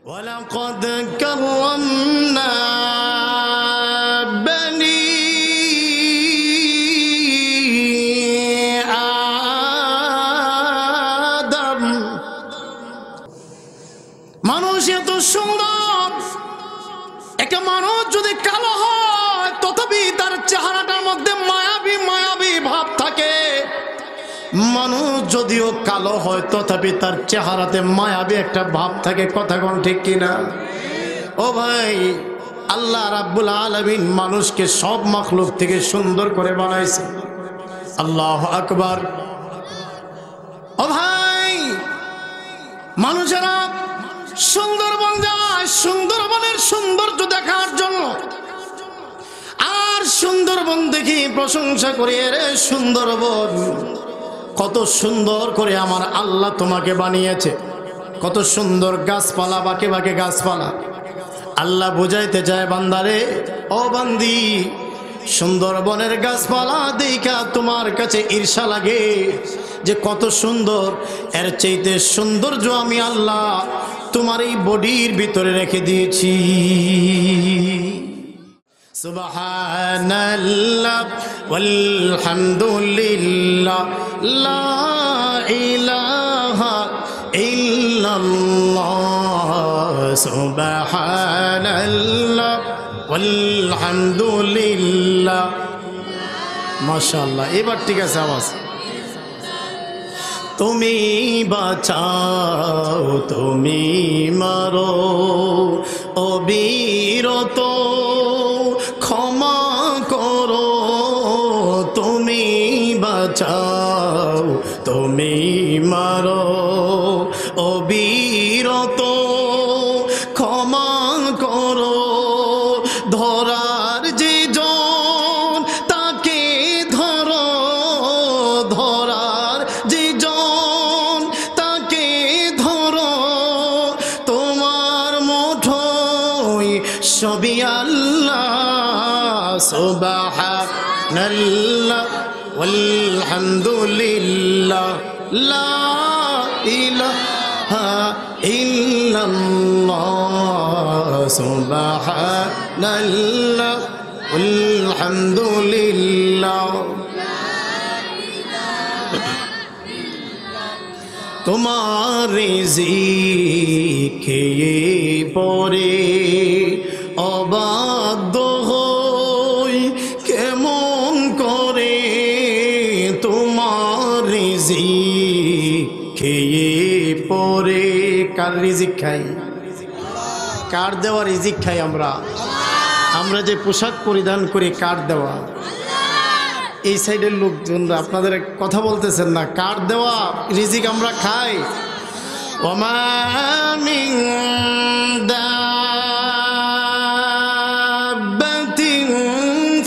ولقد كرمنا بني آدم মানুষ এত সুন্দর একটা মানুষ যদি কালো হয় তথাপি তার চেহারাটার মধ্যে মায়াবী মায়াবী ভাব থাকে। মানুষ যদিও কালো হয় তথাপি তার চেহারাতে মায়াবী একটা ভাব থাকে। কথা কোন ঠিক কিনা? ও ভাই, আল্লাহ রাব্বুল আলামিন মানুষকে সব মাখলুক থেকে সুন্দর করে বানাইছে। আল্লাহু আকবার। ও ভাই, মানুষেরা সুন্দরবন যায় সুন্দরবনের সৌন্দর্য দেখার জন্য, আর সুন্দরবন দেখি প্রশংসা করি, রে সুন্দরবন কত সুন্দর করে আমার আল্লাহ তোমাকে বানিয়েছে, কত সুন্দর গাছপালা, বাঁকে বাঁকে গাছপালা। আল্লাহ বুঝাইতে চায়, বান্দারে ও বান্দি, সুন্দরবনের গাছপালা দেখা তোমার কাছে ঈর্ষা লাগে যে কত সুন্দর, এর চাইতে সৌন্দর্য আমি আল্লাহ তোমার এই বডির ভিতরে রেখে দিয়েছি। সুবহানাল্লাহ ওয়ালহামদুলিল্লাহ লা ইলাহা ইল্লাল্লাহ সুবহানাল্লাহ ওয়ালহামদুলিল্লাহ। মাশাআল্লাহ, এবার ঠিক আছে আওয়াজ। তুমি বাঁচাও তুমি মারো অবিরত ক্ষমা করো, তুমি বাঁচাও তুমি মারো অবিরত ক্ষমা করো। ধরার যে জন তাকে ধরো, ধরার যে জন তাকে ধরো, তোমার মুঠোয় সবই আল্লাহ। সুবহানাল্লাহ ওয়ালহামদুলিল্লাহ লা ইলাহা ইল্লাল্লাহ সুবহানাল্লাহ ওয়ালহামদুলিল্লাহ। তোমার রিজিকে পরে অবাধ্য হই কেমন করে, তোমার রিজিকে পরে। কার রিজিক খাই? কার দেওয়া রিজিক খাই আমরা? আমরা যে পোশাক পরিধান করি কার দেওয়া? এই সাইডের লোকজন আপনাদের কথা বলতেছেন না, কার দেওয়া রিজিক আমরা খাই। ওমা মিন দাব্বাতিন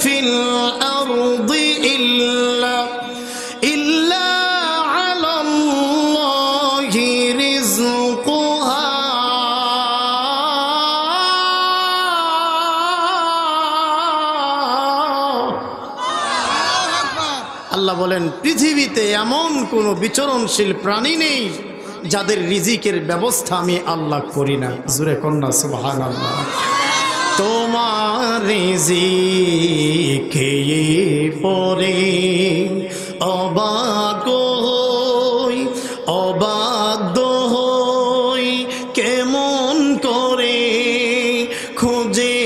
ফিল আরদি ইল্লা আলাল্লাহি রিজকুহা। আল্লাহ বলেন, পৃথিবীতে এমন কোনো বিচরণশীল প্রাণী নেই যাদের রিজিকের ব্যবস্থা আমি আল্লাহ করি না। জোরে কন্যা সুবহানাল্লাহ। তোমার রিজিকে পরে অবাক হই অবাধ্য হই কেমন করে, খুঁজে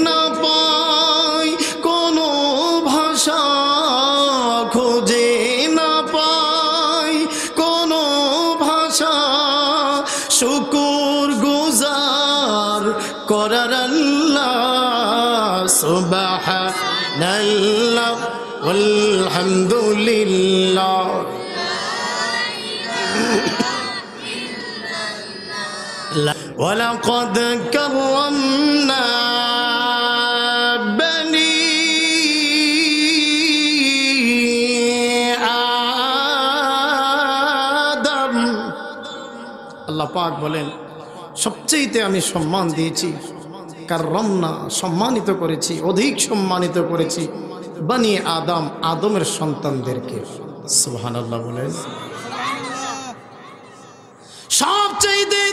না পাই কোনো ভাষা, খুঁজে না পাই কোনো ভাষা, শুকর গুজার করার আল্লাহ। সুবহানাল্লাহ ওয়ালহামদুলিল্লাহ। ওয়ালাকাদ কাররামনা বনি আদম। আল্লাহ পাক বলেন, সবচেয়ে আমি সম্মান দিয়েছি, কাররামনা সম্মানিত করেছি, অধিক সম্মানিত করেছি বনি আদম, আদমের সন্তানদেরকে। সুবহানাল্লাহ বলেন। সবচেয়ে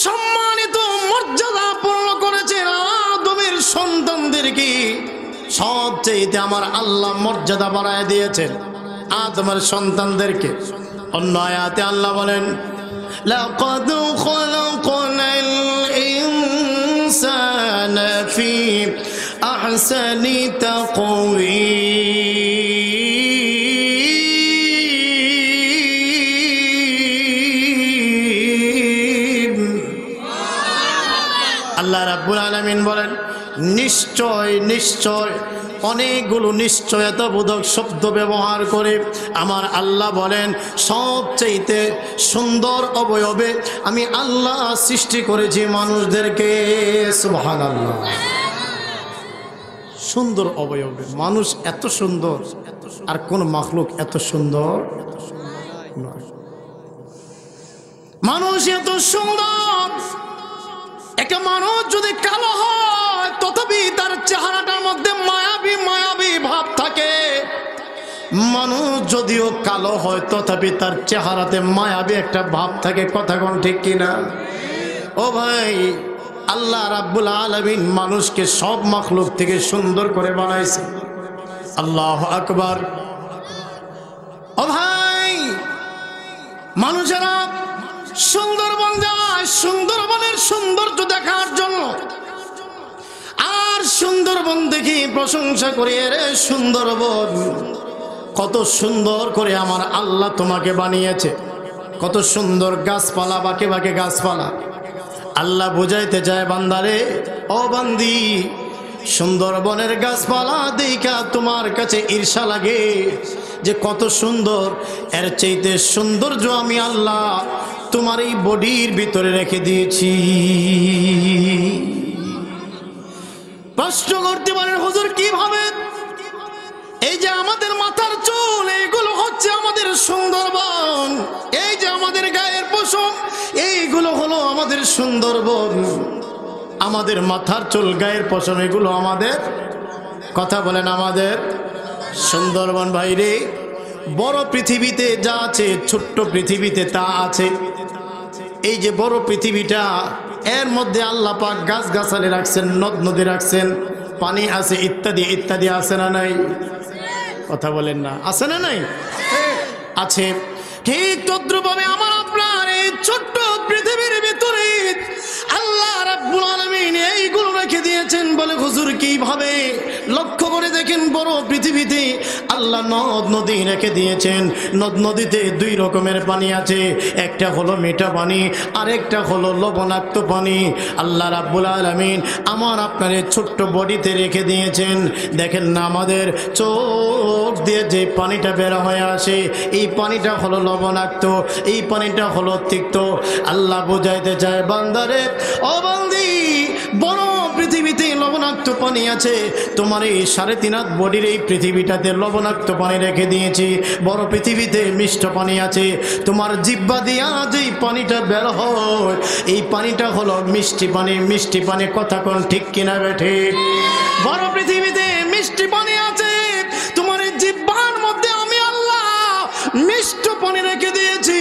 সম্মানিত সবচেয়ে আমার আল্লাহ মর্যাদা বাড়ায় দিয়েছেন আদমের সন্তানদেরকে। অন্য আয়াতে আল্লাহ বলেন, লাকাদ খালাকনাল ইনসানা ফি আহসানি তাকওয়ীম। আল্লাহ রাব্বুল আলামিন বলেন, নিশ্চয় নিশ্চয়, অনেকগুলো নিশ্চয়তাবোধক শব্দ ব্যবহার করে আমার আল্লাহ বলেন সবচেয়ে সুন্দর অবয়বে আমি আল্লাহ সৃষ্টি করেছি মানুষদেরকে। সুবহানাল্লাহ। সুন্দর অবয়বে মানুষ এত সুন্দর, আর কোন মাখলুক এত সুন্দর নয়। মানুষ এত সুন্দর, একটা মানুষ যদি কালো হয় তথাপি তার চেহারাটার মধ্যে মায়াবী মায়াবী ভাব থাকে। মানুষ যদিও কালো হয় তথাপি তার চেহারাতে মায়াবী একটা ভাব থাকে। কথা কোন ঠিক কিনা? ও ভাই, আল্লাহ রাব্বুল আলামিন মানুষকে সব মাখলুক থেকে সুন্দর করে বানাইছে। আল্লাহু আকবার। ও ভাই, মানুষেরা সুন্দরবন যায় সুন্দরবনের সৌন্দর্য দেখার জন্য, আর সুন্দরবন দেখি প্রশংসা করি, রে সুন্দরবন কত সুন্দর করে আমার আল্লাহ তোমাকে বানিয়েছে, কত সুন্দর গাছপালা, বাঁকে বাঁকে গাছপালা। আল্লাহ বুঝাইতে চায়, বান্দারে ও বান্দি, সুন্দরবনের গাছপালা দেখা তোমার কাছে ঈর্ষা লাগে যে কত সুন্দর, এর চাইতে সৌন্দর্য আমি আল্লাহ তোমার এই বডির ভিতরে রেখে দিয়েছি। প্রশ্ন করতে পারেন, হুজুর কিভাবে? এই যে আমাদের মাথার চুল, এইগুলো হচ্ছে আমাদের সুন্দরবন। এই যে আমাদের গায়ের পশম, এইগুলো হলো আমাদের সুন্দরবন। আমাদের মাথার চুল, গায়ের পশম, এগুলো আমাদের, কথা বলেন, আমাদের সুন্দরবন। ভাইরে, বড় পৃথিবীতে যা আছে ছোট্ট পৃথিবীতে তা আছে। এই যে বড় পৃথিবীটা, এর মধ্যে আল্লাহ পাক গাছ গাছালি রাখছেন, নদ নদী রাখছেন, পানি আছে, ইত্যাদি ইত্যাদি। আছে না নাই? কথা বলেন না, আছে না নাই? আছে। ঠিক তদ্রুপভাবে আমার আপনার এই ছোট্ট পৃথিবীর ভিতরে আল্লাহ রাব্বুল আলামিন এইগুলো রেখে দিয়েছেন। বলে হুজুর কিভাবে? লক্ষ্য করে দেখেন, বড় পৃথিবীতে আল্লাহ নদ নদী রেখে দিয়েছেন। নদ নদীতে দুই রকমের পানি আছে, একটা হলো মিঠা পানি, আরেকটা হলো লবণাক্ত পানি। আল্লাহ রাব্বুল আলামিন আমার আপনার ছোট্ট বডিতে রেখে দিয়েছেন। দেখেন না, আমাদের চোখ দিয়ে যে পানিটা বের হয়ে আসে, এই পানিটা হলো লবণাক্ত, এই পানিটা হলো তিক্ত। আল্লাহ বুঝাইতে চায়, বান্দারে ও বান্দি, বড় পৃথিবীতে লবণাক্ত পানি আছে, তোমার এই 3.5 হাত বডির এই পৃথিবীটাতে লবণাক্ত পানি রেখে দিয়েছি। বড় পৃথিবীতে মিষ্ট পানি আছে, তোমার জিহ্বা দিয়া যেই পানিটা বের হয়, এই পানিটা হলো মিষ্টি পানি। মিষ্টি পানি, কথা কোন ঠিক কিনা বেঠে? বড় পৃথিবীতে মিষ্টি পানি আছে, তোমার এই জিহ্বার মধ্যে আমি আল্লাহ মিষ্ট পানি রেখে দিয়েছি।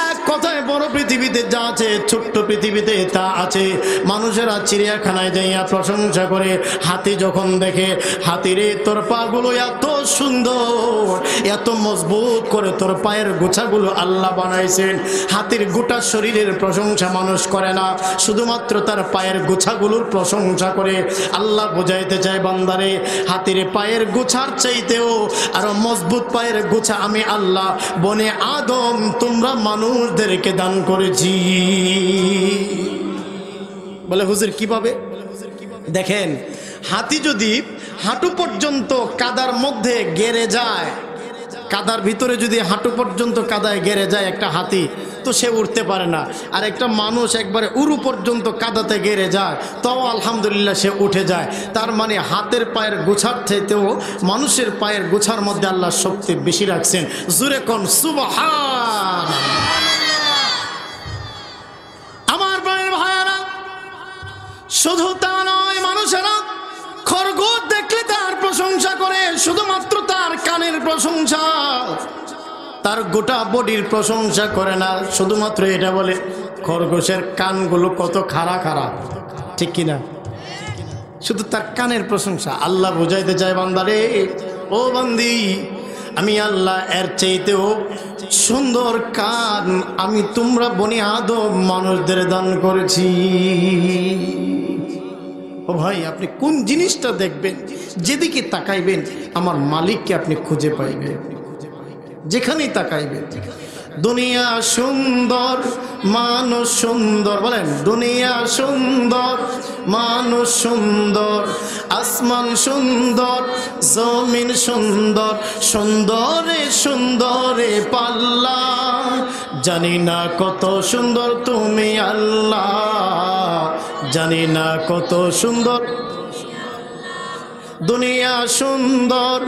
এক কথায় বড় পৃথিবীতে যা আছে ছোট্ট পৃথিবীতে তা আছে। মানুষেরা চিড়িয়াখানায় যাইয়া প্রশংসা করে, হাতি যখন দেখে, হাতিরে তোর পাগুলো এত সুন্দর, এত মজবুত করে তোর পায়ের গোছাগুলো আল্লাহ বানাইছেন। হাতির গোটা শরীরের প্রশংসা মানুষ করে না, শুধুমাত্র তার পায়ের গোছাগুলোর প্রশংসা করে। আল্লাহ বুঝাইতে চায়, বান্দারে হাতির পায়ের গোছার চাইতেও আরো মজবুত পায়ের গোছা আমি আল্লাহ বনে আদম তোমরা মানুষদেরকে দান করেছি। বলে হুজুর কিভাবে? দেখেন, হাতি যদি হাঁটু পর্যন্ত কাদার মধ্যে গেড়ে যায়, কাদার ভিতরে যদি হাঁটু পর্যন্ত কাদায় গেড়ে যায় একটা হাতি, তো সে উঠতে পারে না। আর একটা মানুষ একবারে উরু পর্যন্ত কাদাতে গেড়ে যায়, তাও আলহামদুলিল্লাহ সে উঠে যায়। তার মানে হাতের পায়ের গোছার চাইতেও মানুষের পায়ের গোছার মধ্যে আল্লাহ শক্তি বেশি রাখছেন। জোরে কোন সুবহান। আমার প্রাণের ভাইয়ারা, শুধু তা নয়, মানুষেরা খরগোশ দেখলে তার প্রশংসা করে, শুধুমাত্র তার কানের প্রশংসা, তার গোটা বডির প্রশংসা করে না। শুধুমাত্র এটা বলে খরগোশের কানগুলো কত খাড়া খাড়া, ঠিক কিনা? শুধু তার কানের প্রশংসা। আল্লাহ বুঝাইতে চায় বান্দারে, ও বান্দি, আমি আল্লাহ এর চাইতেও সুন্দর কান আমি তোমরা বনি আদম মানুষদের দান করেছি। ও ভাই, আপনি কোন জিনিসটা দেখবেন, যেদিকে তাকাইবেন আমার মালিককে আপনি খুঁজে পাইবেন, যেখানেই তাকাইবেন। দুনিয়া সুন্দর, মানুষ সুন্দর, বলেন দুনিয়া সুন্দর, মানুষ সুন্দর, আসমান সুন্দর, জমিন সুন্দর, সুন্দরে সুন্দরে পাল্লা, জানি না কত সুন্দর তুমি আল্লাহ, জানি না কত সুন্দর। দুনিয়া সুন্দর,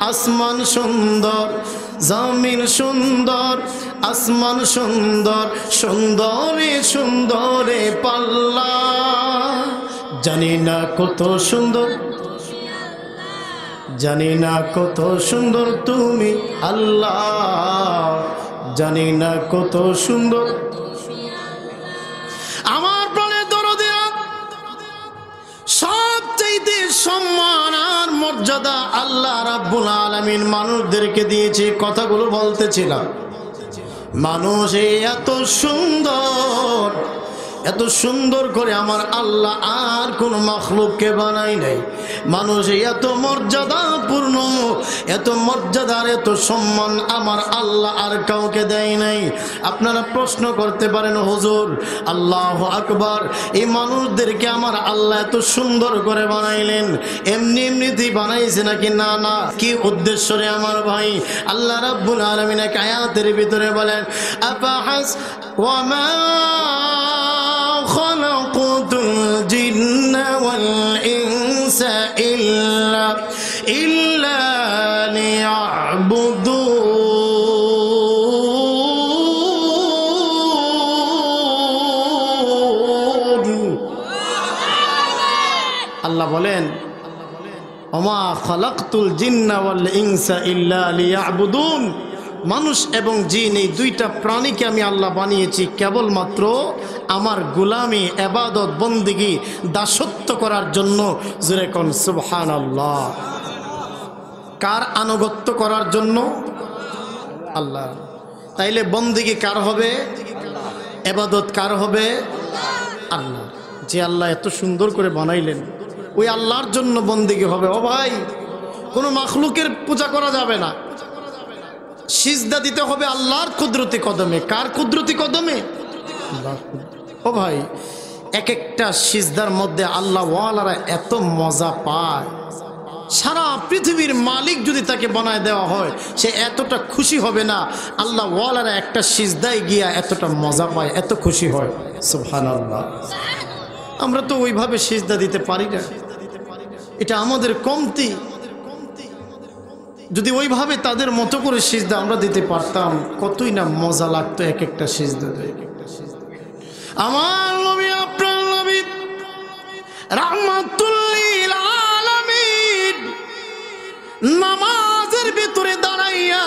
আসমান সুন্দর, জমিন সুন্দর, আসমান সুন্দর, সুন্দরে সুন্দরে পাল্লা, জানি না কত সুন্দর, জানি না কত সুন্দর তুমি আল্লাহ, জানি না কত সুন্দর। আমার প্রাণের দরদিরা, সবচাইতে সম্মান আর মর্যাদা আল্লাহ রাব্বুল আলামিন মানুষদেরকে দিয়েছে। কথাগুলো বলতেছিলাম, মানুষ এত সুন্দর, এত সুন্দর করে আমার আল্লাহ আর কোন মাখলুককে বানাই নাই। মানুষ এত মর্যাদাপূর্ণ, এত মর্যাদার এত সম্মান আমার আল্লাহ আর কাউকে দেয় নাই। আপনারা প্রশ্ন করতে পারেন, হুজুর আল্লাহু আকবার, এই মানুষদেরকে আমার আল্লাহ এত সুন্দর করে বানাইলেন, এমনি এমনিতেই বানাইছে নাকি? না না, কি উদ্দেশ্য রে আমার ভাই? আল্লাহ রাব্বুল আলামিন এক আয়াতের ভিতরে বলেন, আফাহাস ওয়া মা খালাকুতুল জিন্না ওয়াল ইনসা ইল্লা লিয়াবুদুন। আল্লাহ বলেন, ওমা খালাকতুল জিন্না ওয়াল ইনসা ইল্লা লিয়াবুদুন। মানুষ এবং জিন এই দুইটা প্রাণীকে আমি আল্লাহ বানিয়েছি কেবলমাত্র আমার গোলামি, ইবাদত, বন্দেগী, দাসত্ব করার জন্য। জোরে কোন সুবহানাল্লাহ। কার আনুগত্য করার জন্য? আল্লাহ। তাইলে বন্দেগী কার হবে? ইবাদত কার হবে? আল্লাহ। যে আল্লাহ এত সুন্দর করে বানাইলেন, ওই আল্লাহর জন্য বন্দেগী হবে। ও ভাই, কোনো মাখলুকের পূজা করা যাবে না, সিজদা দিতে হবে আল্লাহর কুদরতি কদমে। কার কুদরতি কদমে? আল্লাহর। ও ভাই, এক একটা সিজদার মধ্যে আল্লাহ ওয়ালারা এত মজা পায়, সারা পৃথিবীর মালিক যদি তাকে বানায় দেওয়া হয় সে এতটা খুশি হবে না। আল্লাহ ওয়ালারা একটা সিজদায় গিয়া এতটা মজা পায়, এত খুশি হয়। সুবহানাল্লাহ। আমরা তো ওইভাবে সিজদা দিতে পারি না, এটা আমাদের কমতি। যদি ওইভাবে তাদের মতো করে সিজদা আমরা দিতে পারতাম, কতই না মজা লাগতো এক একটা সিজদা। আমার নবী, আপনার নবী রাহমাতুল লিল আলামিন নামাজের ভিতরে দাঁড়াইয়া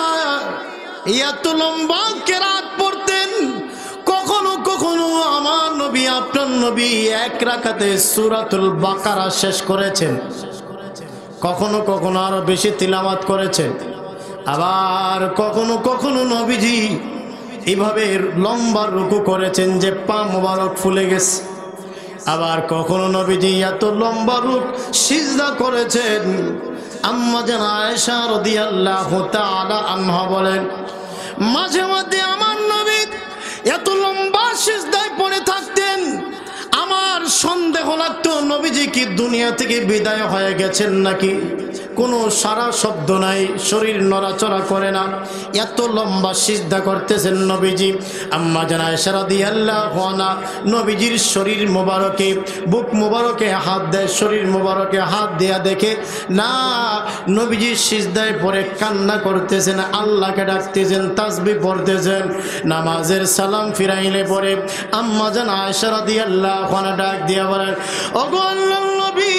এত লম্বা কেরাত পড়তেন। কখনো কখনো আমার নবী, আপনার নবী এক রাকাতে সূরাতুল বাকারা শেষ করেছেন, কখনো কখনো আরো বেশি তিলাওয়াত করেছেন। আবার কখনো কখনো নবীজি এইভাবে লম্বা রুকু করেছেন যে পা মোবারক ফুলে গেছে। আবার কখনো নবীজি এত লম্বা রুক সিজদা করেছেন। আম্মা জান আয়েশা রাদিয়াল্লাহু তাআলা আনহা বলেন, মাঝে মধ্যে আমার নবী এত লম্বা সিজদায় পড়ে থাকতেন, আমার সন্দেহ লাগতো নবীজি কি দুনিয়া থেকে বিদায় হয়ে গেছেন নাকি। কোনো সারা শব্দ নাই, শরীর নড়াচড়া করে না, এত লম্বা সিজদা করতেছেন নবীজি। আম্মা জান আয়েশা রাদিয়াল্লাহু আনহা নবীজির শরীর মোবারকে, বুক মোবারকে হাত দেয়, শরীর মোবারকে হাত দেয়া দেখে না, নবীজির সিজদায় পড়ে কান্না করতেছেন, আল্লাহকে ডাকতেছেন, তাসবিহ পড়তেছেন। নামাজের সালাম ফিরাইলে পরে আম্মা জান আয়েশা রাদিয়াল্লাহু আনহা ডাক দিয়া বলেন, ওগো আল্লাহর নবী,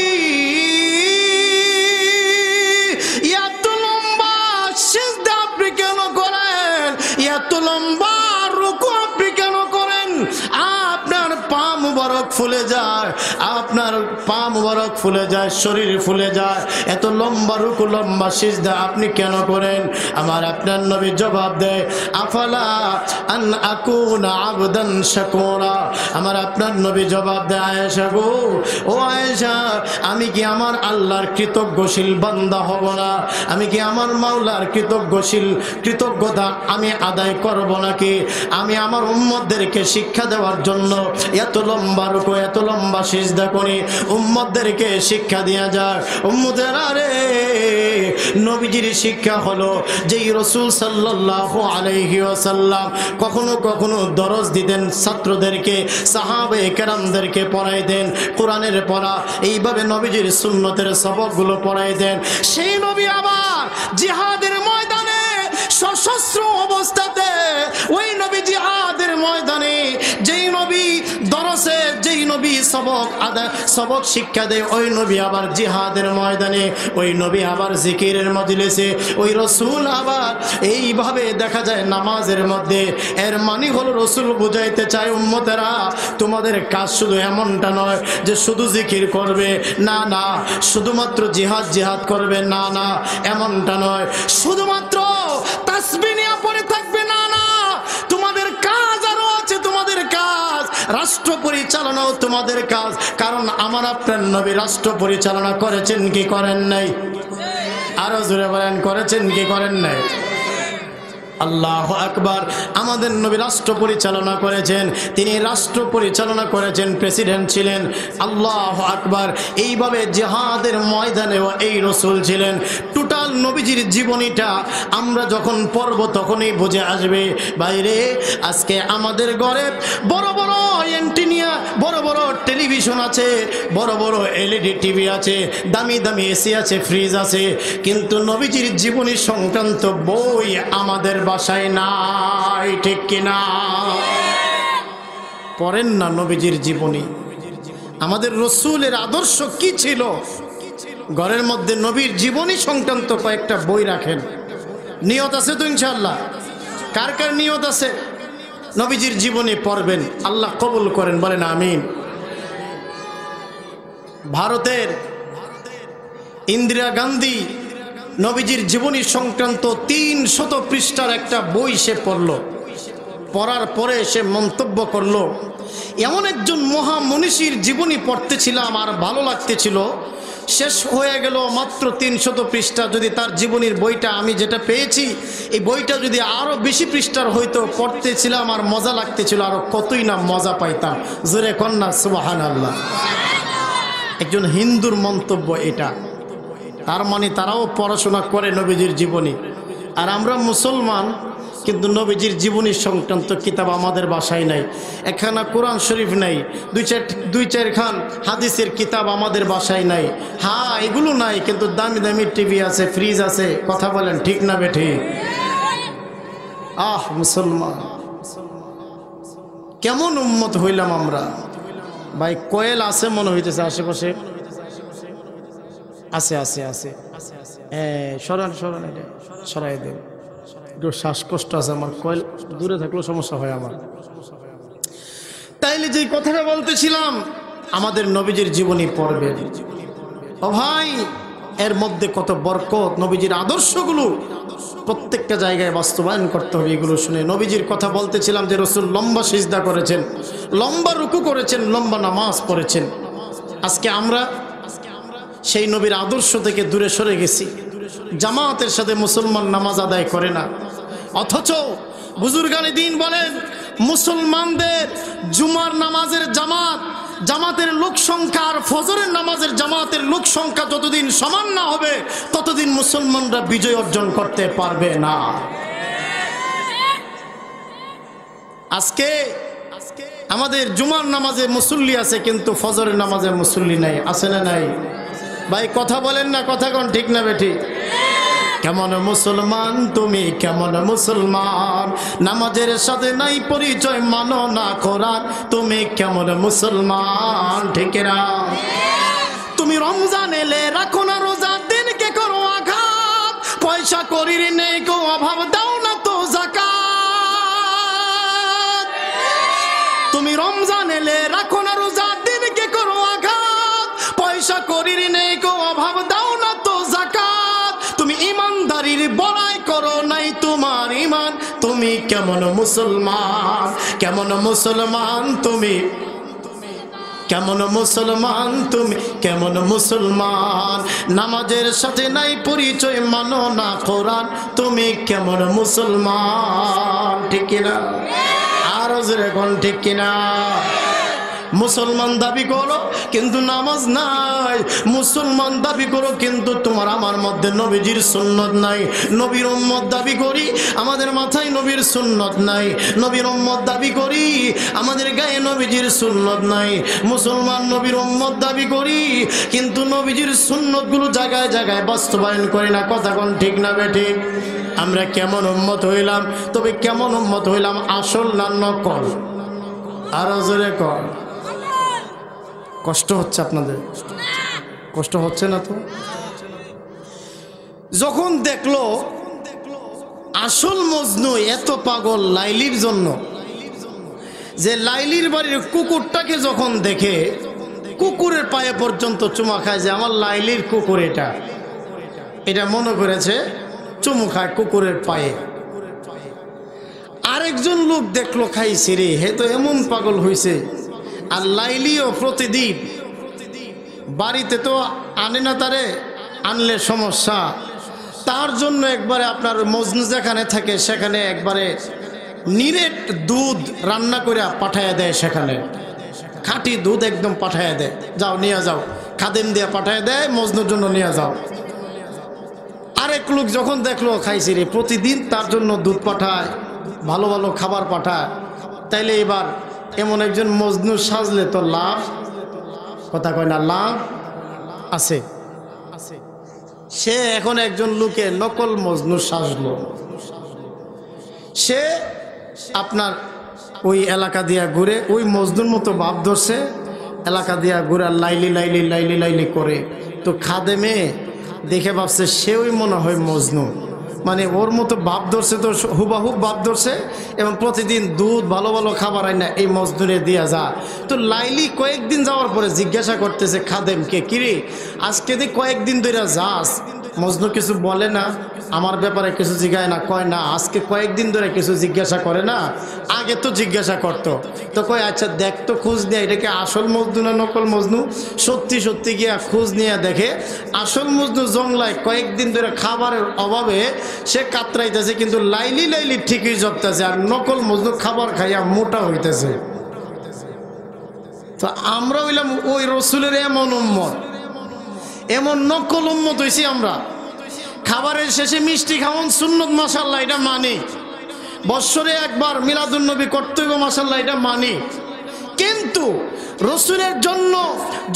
এত লম্বা সিজদা আপনি কেন করেন? এত লম্বা রুকু আপনি কেন করেন? আপনার পা মুবারক ফুলে যায়, আপনার পা মুবারক ফুলে যায়, শরীর ফুলে যায়, এত লম্বা রুকু লম্বা সিজদা আপনি কেন করেন? আমার আপনার নবী জবাব দেয়, আফালা আন আকুনা আবদান শাকুরা। আমার আপনার নবী জবাব দেয়, আয়েশা গো, ও আয়েশা, আমি কি আমার আল্লাহর কৃতজ্ঞশীল বান্দা হব না? আমি কি আমার মাওলার কৃতজ্ঞতা আমি আদায় করব নাকি? আমি আমার উম্মতদেরকে শিক্ষা দেওয়ার জন্য এত লম্বা রুকু এত লম্বা সিজদা করি, উম্মতদেরকে শিক্ষা দেয়া যায়। উম্মতেরা রে, নবীজির শিক্ষা হলো যেই রাসূল সাল্লাল্লাহু আলাইহি ওয়াসাল্লাম কখনো কখনো দরস দিতেন ছাত্রদেরকে, সাহাবায়ে কেরামদেরকে পড়াইতেন কোরআনের পড়া, এইভাবে নবীজির সুন্নতের সবকগুলো পড়াইতেন। সেই নবী আবার জিহাদের ময়দানে সশস্ত্র অবস্থাতে, ওই নবী জিহাদের ময়দানে যেই নবী দরসে যেই নবী সবক শিক্ষা দেয়, ওই নবী আবার জিহাদের ময়দানে, ওই নবী আবার জিকিরের মজলিসে, ওই রসুল আবার এইভাবে দেখা যায় নামাজের মধ্যে। এর মানে হলো রসুল বুঝাইতে চায়, উম্মতেরা তোমাদের কাজ শুধু এমনটা নয় যে শুধু জিকির করবে, না না, শুধুমাত্র জিহাদ করবে, না না, এমনটা নয়, শুধুমাত্র তাসবিহ নিয়ে পড়ে থাকবে, না না, তোমাদের কাজ আরো আছে, তোমাদের কাজ রাষ্ট্র পরিচালনাও তোমাদের কাজ। কারণ আমার আপনার নবী রাষ্ট্র পরিচালনা করেছেন কি করেন নাই? আরো জোরে বলেন, করেছেন কি করেন নাই? আল্লাহু আকবার। আমাদের নবী রাষ্ট্র পরিচালনা করেছেন, তিনি রাষ্ট্র পরিচালনা করেছেন, প্রেসিডেন্ট ছিলেন। আল্লাহু আকবার। এইভাবে জিহাদের ময়দানেও এই রাসূল ছিলেন। টোটাল নবীজির জীবনীটা আমরা যখন পড়ব তখনই বুঝে আসবে। বাইরে আজকে আমাদের ঘরে বড় বড় অ্যান্টেনা, বড় বড় টেলিভিশন আছে, বড় বড় এলইডি টিভি আছে, দামি দামি এসি আছে, ফ্রিজ আছে, কিন্তু নবীজির জীবনী সংক্রান্ত বই আমাদের বাসায় নাই, ঠিক কিনা? পড়েন না নবীজির জীবনী। আমাদের রাসূলের আদর্শ কি ছিল? ঘরের মধ্যে নবীর জীবনী সংক্রান্ত কয়েকটা বই রাখেন। নিয়ত আছে তো ইনশাআল্লাহ? কার কার নিয়ত আছে নবীজির জীবনী পড়বেন? আল্লাহ কবুল করেন, বলেন আমিন। ভারতের ইন্দিরা গান্ধী নবীজির জীবনী সংক্রান্ত 300 পৃষ্ঠার একটা বই সে পড়ল। পড়ার পরে সে মন্তব্য করল, এমন একজন মহামনীষীর জীবনী পড়তেছিলাম আর ভালো লাগতেছিল, শেষ হয়ে গেল মাত্র 300 পৃষ্ঠা। যদি তার জীবনীর বইটা আমি যেটা পেয়েছি, এই বইটা যদি আরো বেশি পৃষ্ঠার হয়তো পড়তেছিলাম আর মজা লাগতেছিল, আরো কতই না মজা পাইতাম। জোরে কন্যা সুবহানাল্লাহ। একজন হিন্দুর মন্তব্য এটা। তার মানে তারাও পড়াশোনা করে নবীজির জীবনী, আর আমরা মুসলমান কিন্তু নবীজির জীবনী সংক্রান্ত কিতাব আমাদের বাসায় নাই। একখানা কোরআন শরীফ নাই, দুই চার খান হাদিসের কিতাব আমাদের বাসায় নাই। হ্যাঁ, এগুলো নাই, কিন্তু দামি দামি টিভি আছে, ফ্রিজ আছে। কথা বলেন ঠিক না বেঠি? আহ মুসলমান, কেমন উম্মত হইলাম আমরা। ভাই কোয়েল আছে মনে হইতেছে আশেপাশে, আছে আছে আছে, সরান সরান, এটা সরাই দেন। একটু শ্বাসকষ্ট আছে আমার, কোয়েল দূরে থাকলেও সমস্যা হয় আমার। তাইলে যে কথাটা বলতেছিলাম, আমাদের নবীজির জীবনী পড়বে। ও ভাই, এর মধ্যে কত বরকত। নবীজির আদর্শগুলো প্রত্যেকটা জায়গায় বাস্তবায়ন করতে হবে। এগুলো শুনে নবীজির কথা বলতেছিলাম যে রাসূল লম্বা সিজদা করেছেন, লম্বা রুকু করেছেন, লম্বা নামাজ পড়েছেন। আজকে আমরা সেই নবীর আদর্শ থেকে দূরে সরে গেছি। জামাতের সাথে মুসলমান নামাজ আদায় করে না, অথচ বুজুর্গানে দ্বীন বলেন মুসলমানদের জুমার নামাজের জামাতের লোক সংখ্যা আর ফজরের নামাজের জামাতের লোক সংখ্যা যতদিন সমান না হবে ততদিন মুসলমানরা বিজয় অর্জন করতে পারবে না। আজকে আমাদের জুমার নামাজে মুসল্লি আছে, কিন্তু ফজরের নামাজে মুসল্লি নাই। আছে না নাই? ভাই কথা বলেন না, কথা কোন ঠিক না বেঠি? কেমন মুসলমান তুমি, কেমন মুসলমান, নামাজের সাথে নাই পরিচয়, মানো না কোরআন, তুমি কেমন মুসলমান, ঠিক না? তুমি রমজান এলে রাখো না রোজা, দিনকে করো আঘাত, পয়সা করির নেই কো অভাব, দাও না তো যাকাত। তুমি রমজান এলে রাখো না রোজা, দিন তুমি কেমন মুসলমান, কেমন মুসলমান তুমি, কেমন মুসলমান তুমি, কেমন মুসলমান। নামাজের সাথে নাই পরিচয়, মানো না কোরআন, তুমি কেমন মুসলমান। ঠিক কিনা? আরো জোরে কোন ঠিক কিনা? মুসলমান দাবি করো কিন্তু নামাজ নাই, মুসলমান দাবি করো কিন্তু তোমার আমার মধ্যে নবীজির সুন্নত নাই। নবীর উম্মত দাবি করি, আমাদের মাথায় নবীর সুন্নত নাই। নবীর উম্মত দাবি করি, আমাদের গায়ে নবীজির সুন্নত নাই। মুসলমান নবীর উম্মত দাবি করি কিন্তু নবীজির সুন্নতগুলো জায়গায় জায়গায় বাস্তবায়ন করি না। কথা কোন ঠিক না বেঠিক? আমরা কেমন উম্মত হইলাম? তবে কেমন উম্মত হইলাম, আসল না নকল? আরো জোরে কর। কষ্ট হচ্ছে আপনাদের? কষ্ট হচ্ছে না তো? যখন দেখলো আসল মজনু এত পাগল লাইলির জন্য, যে লাইলির বাড়ির কুকুরটাকে যখন দেখে কুকুরের পায়ে পর্যন্ত চুমা খায়, যে আমার লাইলির কুকুর এটা, এটা মনে করেছে চুমু খায় কুকুরের পায়ে। আরেকজন লোক দেখলো খাইছে রে, হে তো এমন পাগল হয়েছে। আর লাইলিও প্রতিদিন বাড়িতে তো আনে না, তারে আনলে সমস্যা, তার জন্য একবারে আপনার মজনু যেখানে থাকে সেখানে একবারে নিরেট দুধ রান্না করে পাঠাইয়া দেয়, সেখানে খাঁটি দুধ একদম পাঠাইয়া দেয়, যাও নিয়ে যাও, খাদেম দিয়ে পাঠাইয়া দেয়, মজনুর জন্য নিয়ে যাও। আরেক লোক যখন দেখলো খাইছে রে, প্রতিদিন তার জন্য দুধ পাঠায়, ভালো ভালো খাবার পাঠায়, তাইলে এবার এমন একজন মজনু সাজলে তো লাভ, কথা কয় না, লাভ আছে। সে এখন একজন লোকে নকল মজনু সাজলো, সে আপনার ওই এলাকা দিয়া ঘুরে, ওই মজনুর মতো ভাব ধরছে, এলাকা দিয়া ঘুরে লাইলি লাইলি লাইলি লাইলি করে। তো খাদেমে দেখে ভাবছে সে ওই মনে হয় মজনু, মানে ওর মতো ভাব ধরছে, তো হুবাহুব ভাব ধরছে, এবং প্রতিদিন দুধ ভালো ভালো খাবার আয় না এই মজদুরে দিয়া যা। তো লাইলি কয়েকদিন যাওয়ার পরে জিজ্ঞাসা করতেছে খাদেমকে, কিরে আজকে দি কয়েকদিন ধরে যাস, মজনু কিছু বলে না, আমার ব্যাপারে কিছু জিজ্ঞাসা না? কয় না, আজকে কয়েকদিন ধরে কিছু জিজ্ঞাসা করে না, আগে তো জিজ্ঞাসা করতো। তো কয় আচ্ছা দেখ তো, খোঁজ নিয়ে এটাকে আসল মজনু না নকল মজনু। সত্যি সত্যি গিয়া খোঁজ নিয়ে দেখে আসল মজনু জংলায় কয়েকদিন ধরে খাবারের অভাবে সে কাতরাইতেছে, কিন্তু লাইলি লাইলি ঠিকই জপতেছে, আর নকল মজনু খাবার খাইয়া মোটা হইতেছে। তো আমরা হইলাম ওই রসুলের এমন উম্মত, এমন নকল উম্মত হইছি আমরা। খাবারের শেষে মিষ্টি খাওয়ান সুন্নত, মাশাআল্লাহ এটা মানি। বৎসরে একবার মিলাদুন নবী কর্তব্য, মাশাআল্লাহ এটা মানি। কিন্তু রসুলের জন্য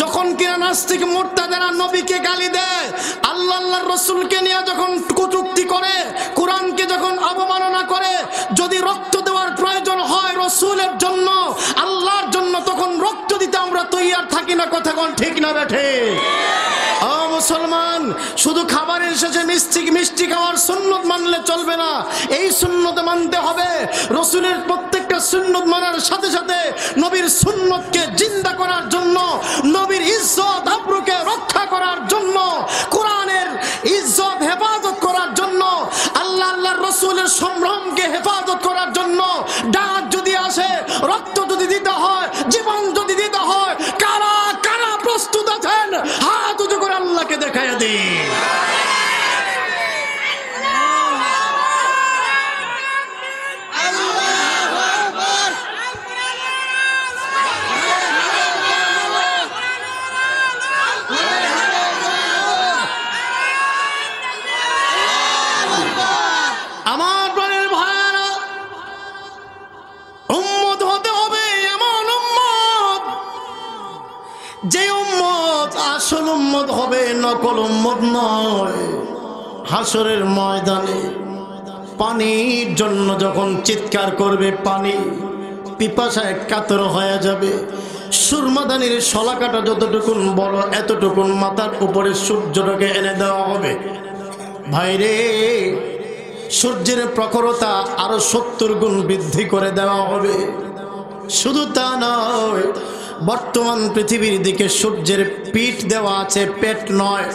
যখন কিনা নাস্তিক মুরতাদেরা নবীকে গালি দেয়, আল্লাহর রসুলকে নিয়ে যখন কটূক্তি করে, কোরআনকে যখন অবমাননা করে, যদি রক্ত দেওয়ার প্রয়োজন হয় রসুলের জন্য, আল্লাহর জন্য, তখন রক্ত দিতে আমরা তৈয়ার থাকি না। কথা কোন ঠিক না বেঠে? ও মুসলমান, শুধু খাবারের শেষে মিষ্টি খাওয়ার সুন্নত মানলে চলবে না, এই সুন্নত মানতে হবে। রসুলের প্রত্যেকটা সুন্নত মানার সাথে সাথে নবীর সুন্নতকে জিন্দা করার জন্য, নবীর ইজ্জত আবরুকে রক্ষা করার জন্য, কোরআনের ইজ্জত হেফাজত করার জন্য, আল্লাহর রসুলের সম্ভ্রমকে হেফাজত করার জন্য ডাক যদি আসে, রক্ত যদি দিতে হয়, জীবন যদি দিতে হয়, কারা কারা প্রস্তুত আছেন? হাত উঁচু করে আল্লাহকে দেখাইয়া দিন। আমার প্রাণের ভাইরা, উম্মত হতে হবে এমন উম্মত, যে উম্মত আসল উম্মত হবে, নকল উম্মত নয়। হাসরের ময়দানে পানির জন্য যখন চিৎকার করবে, পানি পিপাসায় কাতর হয়ে যাবে, সুরমাদানির শলাকাটা যতটুকুন বড়, এতটুকুন মাথার উপরে সূর্যটাকে এনে দেওয়া হবে। ভাইরে, সূর্যের প্রখরতা আরো 70 গুণ বৃদ্ধি করে দেওয়া হবে। শুধু তা নয়, বর্তমান পৃথিবীর দিকে সূর্যের পিঠ দেওয়া আছে, পেট নয়।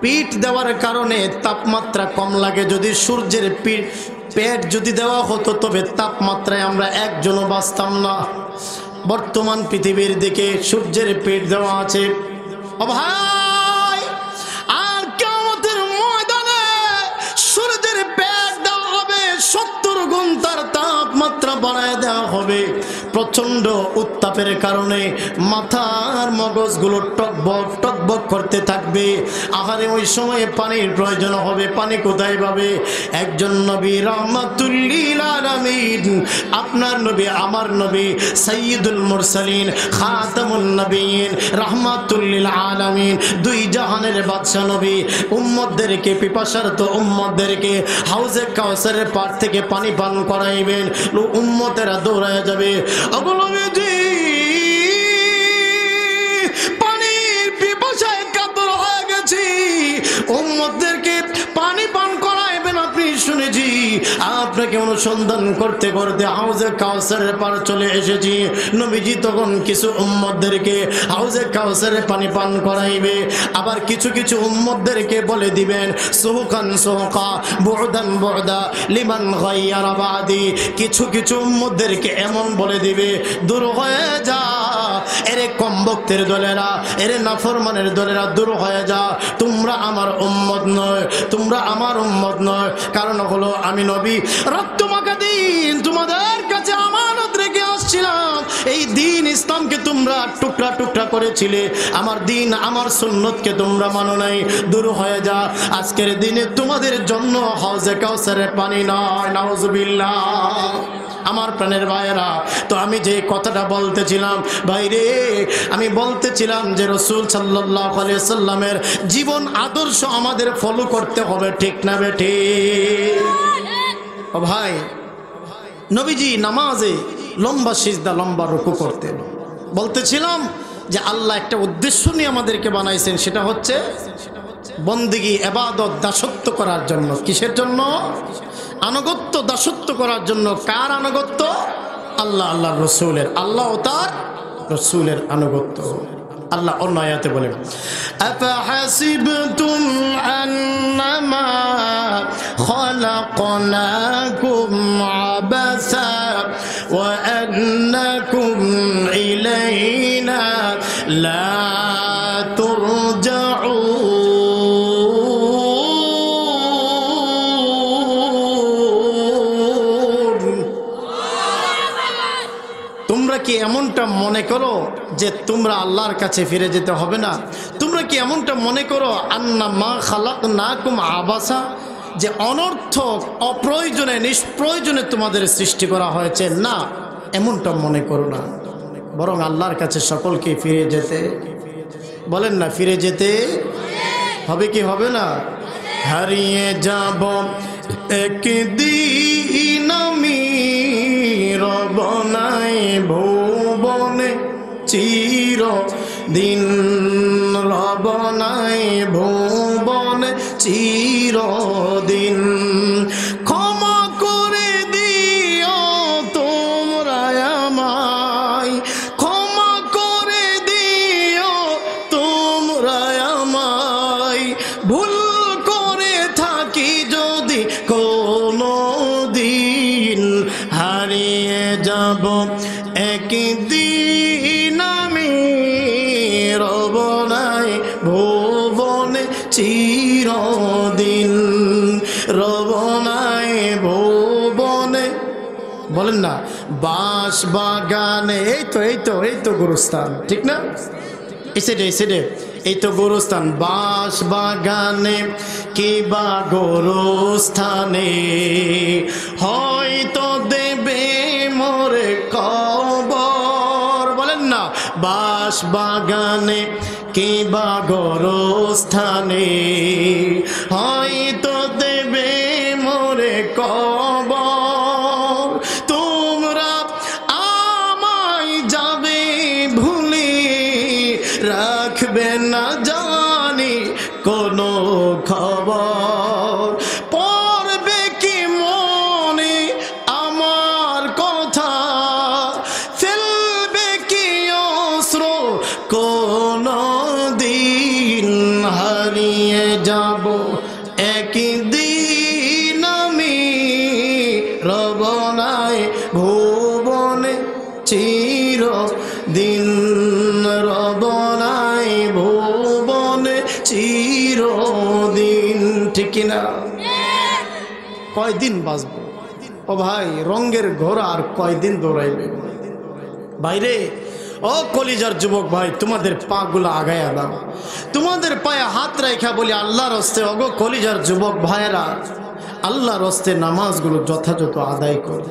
পিঠ দেওয়ার কারণে তাপমাত্রা কম লাগে। যদি সূর্যের পিঠ পেট যদি দেওয়া হতো তবে তাপমাত্রায় আমরা একজনও বাঁচতাম না। বর্তমান পৃথিবীর দিকে সূর্যের পেট দেওয়া আছে। ও ভাই, আর কিয়ামতের ময়দানে সূর্যের পেট দেওয়া হবে, 70 গুণ তার তাপমাত্রা বাড়ায় দেওয়া হবে। প্রচন্ড উত্তাপের কারণে মাথার মগজগুলো টকবক টকবক করতে থাকবে। আহারে ওই সময়ে পানির প্রয়োজন হবে, পানি কোথায় পাবে? একজন নবী রাহমাতুল লিল আলামিন, আপনার নবী আমার নবী সাইয়্যিদুল মুরসালিন খাতামুন নবিয়্যিন রাহমাতুল লিল আলামিন, দুই জাহানের বাদশা নবী উম্মতদেরকে, পিপাসার্ত উম্মতদেরকে হাউজে কাউসারের পার থেকে পানি পান করাইবেন। উম্মতেরা দৌড়ায় যাবে, নবীজি পানির পিপাসায় কাতর হয়ে গেছি, উম্মতদেরকে পানি পান করাইবেন আপনি। শুনেছি আপনাকে অনুসন্ধান করতে করতে হাউজে কাউসারের পার চলে এসেছি। নবীজি তখন কিছু উম্মতদেরকে হাউজে কাউসারের পানি পান করাইবে, আবার কিছু কিছু উম্মতদেরকে বলে দিবেন সুহকান সুহকা বু'দান বু'দা লিমান গায়্যারা বাদি। কিছু কিছু উম্মতদেরকে এমন বলে দিবে দূর হয়ে যা এরে কমবক্তের দলেরা, এরে নাফরমানের দলেরা, দূর হয়ে যা, তোমরা আমার উম্মত নয়, তোমরা আমার উম্মত নয়। কারণ হলো আমি নবী রক্তমাখা দিন তোমাদের কাছে আমানত রেখে আসছিলাম। এই দিন ইসলামকে তোমরা টুকরা টুকরা করেছিলে, আমার দিন আমার সুন্নতকে তোমরা মানো নাই, দূর হয়ে যা। আজকের দিনে তোমাদের জন্য হাউজে কাউসারের পানি নয়, নাউজুবিল্লাহ। আমার প্রাণের ভাইয়েরা, তো আমি যে কথাটা বলতেছিলাম ভাইরে, আমি বলতেছিলাম যে রাসূল সাল্লাল্লাহু আলাইহি সাল্লামের জীবন আদর্শ আমাদের ফলো করতে হবে, ঠিক না বেঠি? ও ভাই, নবীজি নামাজে লম্বা সিজদা লম্বা রুকু করতেন। বলতেছিলাম যে আল্লাহ একটা উদ্দেশ্য নিয়ে আমাদেরকে বানাইছেন, সেটা হচ্ছে বন্দেগী ইবাদত দাসত্ব করার জন্য। কিসের জন্য? আনুগত্য দাসত্ব করার জন্য। কার আনুগত্য? আল্লাহ আল্লাহর রাসূলের, আল্লাহ ও তার রাসূলের আনুগত্য। আল্লাহ অন্য আয়াতে বলেন আফাহাসিবতুম আন্নামা খালাকনাকুম আবাসা ওয়া আন্নাকুম ইলাইনা লা তুরজাউন। তোমরা কি এমনটা মনে করো যে তোমরা আল্লাহর কাছে ফিরে যেতে হবে না? তোমরা কি এমনটা মনে করো আন্নামা খালাকনাকুম আবাসা, যে অনর্থক অপ্রয়োজনে নিষ্প্রয়োজনে তোমাদের সৃষ্টি করা হয়েছে? না, এমনটা মনে করো না, বরং আল্লাহর কাছে সকলকে ফিরে যেতে, বলেন না, ফিরে যেতে হবে কি হবে না? হারিয়ে যাব একদিন আমি রব নাই ভুবনে চিরদিন, রব নাই ভুবনে চিরদিন। ক্ষমা করে দিও তোমরা আমায়, ক্ষমা করে দিও তোমরা আমায়, ভুল করে থাকি যদি কোনো দিন, হারিয়ে যাব একদিন আমি রব নাই ভুবনে চিরদিন, রব নাই ভুবনে। বলেন না, বাঁশ বাগানে, এই তো গুরুস্থান, ঠিক না? এসে এই তো গোরস্থান। বাঁশ বাগানে কিবা গোরস্থানে হয়তো দেবে মোরে কবর। বলেন না, বাঁশ বাগানে কিবা গোরস্থানে হয়তো দেবে মোরে কবর। তোমরা আমায় যাবে ভুলে, রাখবে না জানি কোনো খবর। পড়বে কি মনে আমার কথা, ফেলবে কি অস্ত্র কোনো দিন, হারিয়ে যাব একদিন আমি দিন রবনাই ভুবনে চিরদিন। ঠিক কিনা? কয়দিন বাঁচবো ও ভাই? রঙের ঘোড়া আর কয়দিন দৌড়াইবে বাইরে? ও কলিজার যুবক ভাই, তোমাদের পা গুলো আগায়া দাও, তোমাদের পায়ে হাত রেখা বলি আল্লাহর হস্তে, ওগো কলিজার যুবক ভাইয়েরা, আল্লাহর হস্তে নামাজগুলো যথাযথ আদায় করে।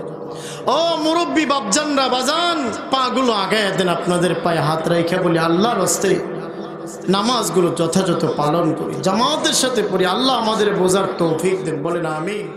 ও মুরব্বী বাপজানরা, বাজান, পা গুলো আগায়া দেন, আপনাদের পায়ে হাত রেখা বলি আল্লাহর হস্তে নামাজগুলো যথাযথ পালন করি, জামাতের সাথে পড়ি। আল্লাহ আমাদের বোঝার তৌফিক দেন, বলেন আমিন।